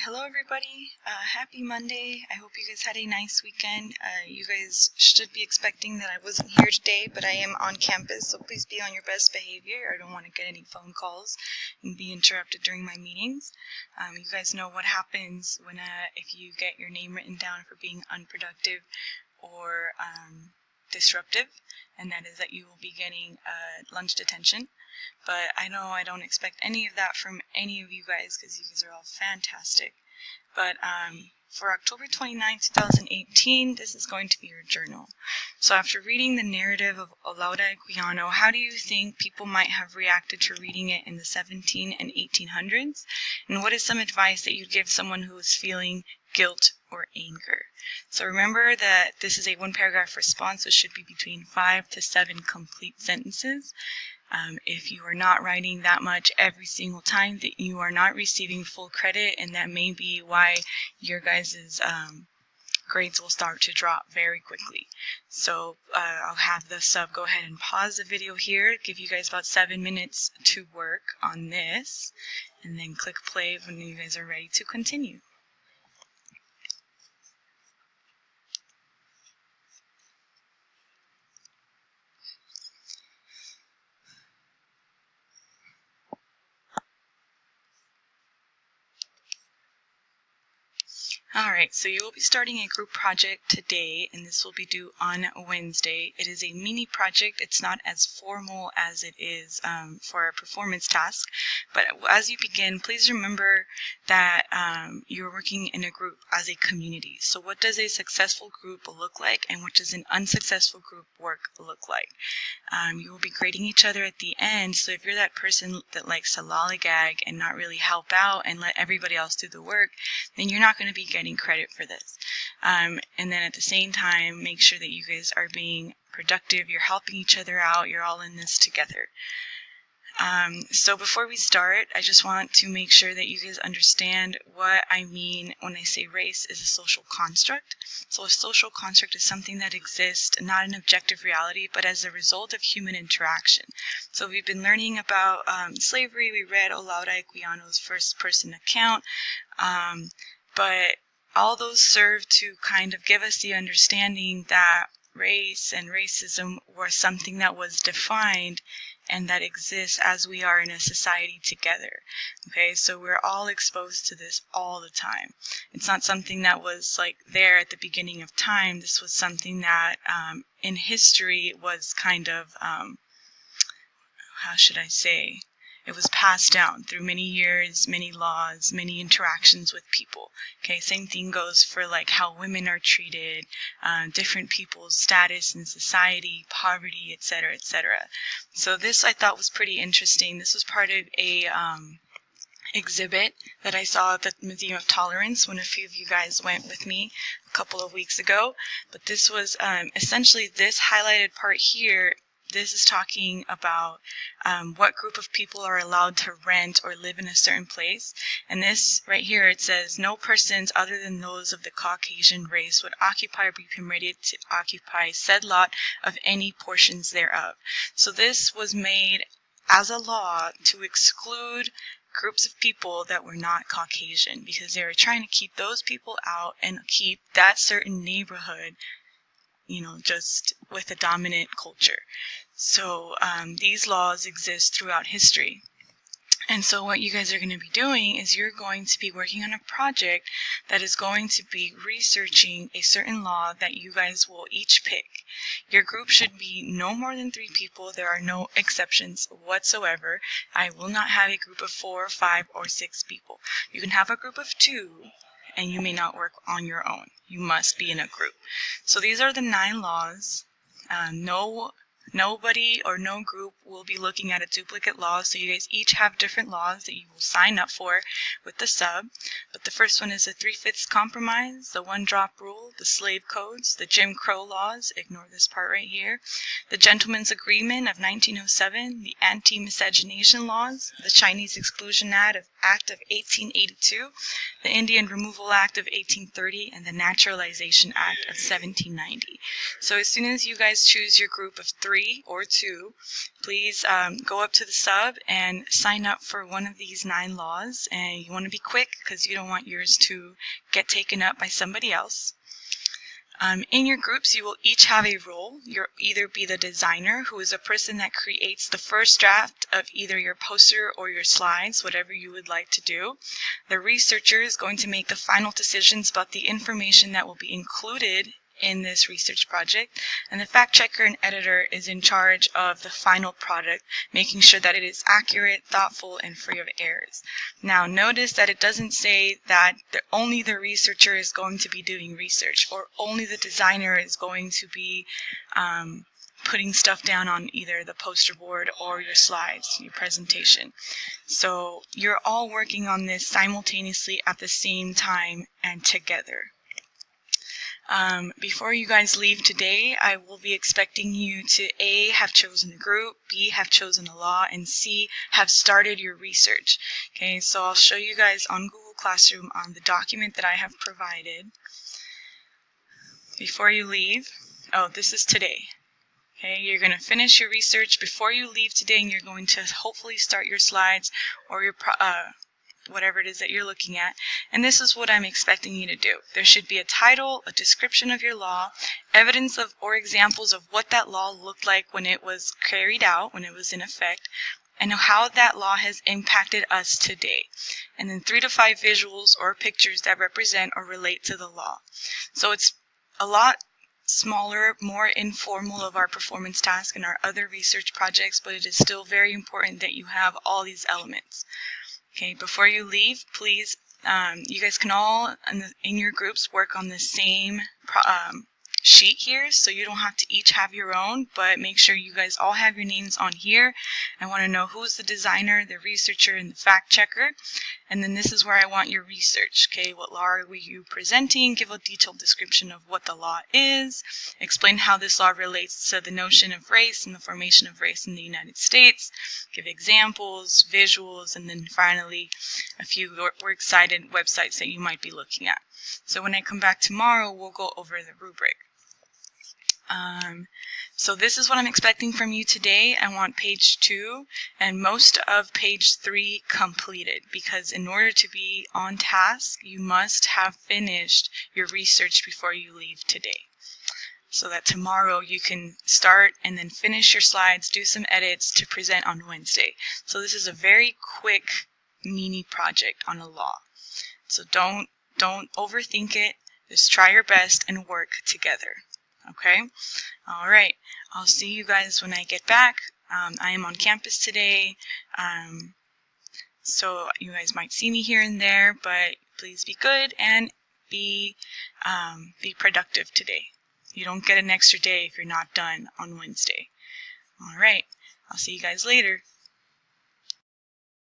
Hello everybody. Happy Monday. I hope you guys had a nice weekend. You guys should be expecting that I wasn't here today, but I am on campus, so please be on your best behavior. I don't want to get any phone calls and be interrupted during my meetings. You guys know what happens when if you get your name written down for being unproductive or disruptive, and that is that you will be getting lunch detention. But I know I don't expect any of that from any of you guys because you guys are all fantastic. But for October 29, 2018, this is going to be your journal. So after reading the narrative of Olaudah Equiano, how do you think people might have reacted to reading it in the 17 and 1800s? And what is some advice that you'd give someone who is feeling guilt or anger? So remember that this is a one-paragraph response, so it should be between 5 to 7 complete sentences. If you are not writing that much every single time, that you are not receiving full credit, and that may be why your guys' grades will start to drop very quickly. So I'll have the sub go ahead and pause the video here, give you guys about 7 minutes to work on this, and then click play when you guys are ready to continue. Alright, so you will be starting a group project today, and this will be due on Wednesday. It is a mini project. It's not as formal as it is for a performance task, but as you begin, please remember that you're working in a group as a community. So what does a successful group look like, and what does an unsuccessful group work look like? You will be grading each other at the end, so if you're that person that likes to lollygag and not really help out and let everybody else do the work, then you're not going to be getting credit for this. And then at the same time, make sure that you guys are being productive, you're helping each other out, you're all in this together. So before we start, I just want to make sure that you guys understand what I mean when I say race is a social construct. So a social construct is something that exists, not an objective reality, but as a result of human interaction. So we've been learning about slavery. We read Olaudah Equiano's first-person account, but all those serve to kind of give us the understanding that race and racism were something that was defined and that exists as we are in a society together. Okay, so we're all exposed to this all the time. It's not something that was like there at the beginning of time. This was something that in history was kind of, how should I say, it was passed down through many years, many laws, many interactions with people. Okay, same thing goes for like how women are treated, different people's status in society, poverty, etc., etc. So this I thought was pretty interesting. This was part of a exhibit that I saw at the Museum of Tolerance when a few of you guys went with me a couple of weeks ago. But this was essentially this highlighted part here. This is talking about what group of people are allowed to rent or live in a certain place. And this right here, it says, no persons other than those of the Caucasian race would occupy or be permitted to occupy said lot of any portions thereof. So this was made as a law to exclude groups of people that were not Caucasian, because they were trying to keep those people out and keep that certain neighborhood, you know, just with a dominant culture. So these laws exist throughout history. And so what you guys are going to be doing is you're going to be working on a project that is going to be researching a certain law that you guys will each pick. Your group should be no more than 3 people. There are no exceptions whatsoever. I will not have a group of 4, 5, or 6 people. You can have a group of 2, and you may not work on your own. You must be in a group. So these are the 9 laws. Nobody or no group will be looking at a duplicate law, so you guys each have different laws that you will sign up for with the sub. But the first one is the 3/5 compromise, the 1-drop rule, the slave codes, the Jim Crow laws, ignore this part right here, the Gentleman's Agreement of 1907, the Anti-Miscegenation laws, the Chinese Exclusion Act of 1882, the Indian Removal Act of 1830, and the Naturalization Act of 1790. So as soon as you guys choose your group of 3, free or 2, please go up to the sub and sign up for one of these 9 laws. And you want to be quick because you don't want yours to get taken up by somebody else. In your groups, you will each have a role. You'll either be the designer, who is a person that creates the first draft of either your poster or your slides, whatever you would like to do. The researcher is going to make the final decisions about the information that will be included in this research project, and the fact checker and editor is in charge of the final product, making sure that it is accurate, thoughtful, and free of errors. Now notice that it doesn't say that only the researcher is going to be doing research, or only the designer is going to be putting stuff down on either the poster board or your slides, your presentation. So you're all working on this simultaneously at the same time and together. Before you guys leave today, I will be expecting you to A, have chosen a group, B, have chosen a law, and C, have started your research. Okay, so I'll show you guys on Google Classroom on the document that I have provided. Before you leave, oh, this is today. Okay, you're going to finish your research before you leave today, and you're going to hopefully start your slides or your whatever it is that you're looking at. And this is what I'm expecting you to do. There should be a title, a description of your law, evidence of or examples of what that law looked like when it was carried out, when it was in effect, and how that law has impacted us today. And then 3 to 5 visuals or pictures that represent or relate to the law. So it's a lot smaller, more informal of our performance task and our other research projects, but it is still very important that you have all these elements. Okay, before you leave, please, you guys can all, in your groups, work on the same sheet here, so you don't have to each have your own, but make sure you guys all have your names on here. I want to know who's the designer, the researcher, and the fact checker. And then this is where I want your research. Okay, what law are you presenting? Give a detailed description of what the law is. Explain how this law relates to the notion of race and the formation of race in the United States. Give examples, visuals, and then finally a few works cited websites that you might be looking at. So when I come back tomorrow, we'll go over the rubric. So this is what I'm expecting from you today. I want page 2 and most of page 3 completed, because in order to be on task, you must have finished your research before you leave today, so that tomorrow you can start and then finish your slides, do some edits to present on Wednesday. So this is a very quick mini project on a law. So don't overthink it. Just try your best and work together. Okay? All right. I'll see you guys when I get back. I am on campus today, so you guys might see me here and there, but please be good and be productive today. You don't get an extra day if you're not done on Wednesday. All right. I'll see you guys later.